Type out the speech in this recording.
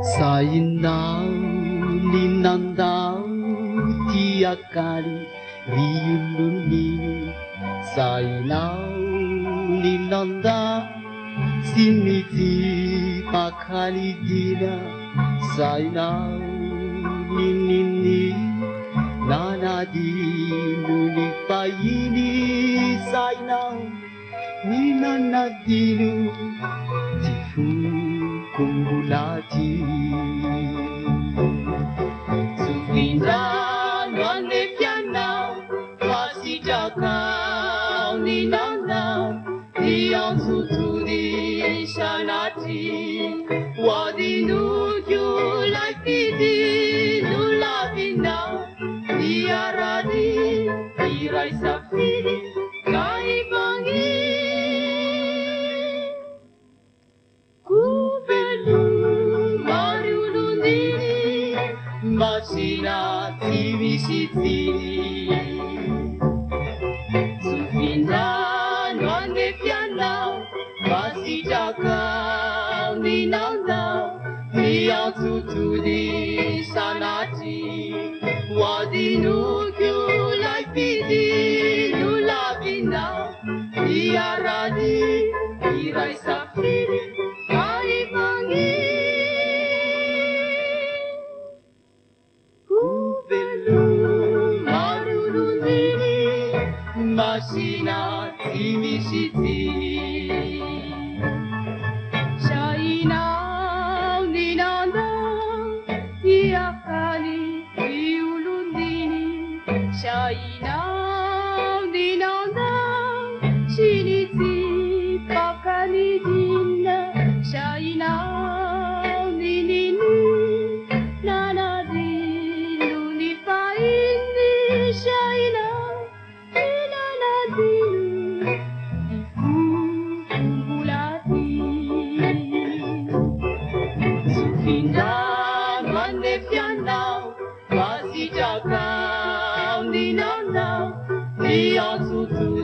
Sainao ninandao ti akali viuluni. Sainao ninandao simiti pakali dina. Sainao ninini nanadinu ni paini. Sainao ninanadinu tifu kumbulati. Sufindano ane pianao pasijakao ninanao Ianzuturi shanati Wadinuju laipidi nulavina Iaradi irai safiri kaibangi Kubelu mariulunini Masina tivisitini Sufindano ane pianao Pasijakao ninanao Ianzuturi sanati Wadinukyu laipidi nulavina Iaradi irai safiri kaibangi Kubelu marulunini Masina timisitini Sainao ninandao Iakali viulundini Sainao ninandao Siniti pakali dina Sainao ninini Nanadinu ni paini Sainao ninanadinu Sufindano ane pianao Pasijakao ninanao Ianzuturi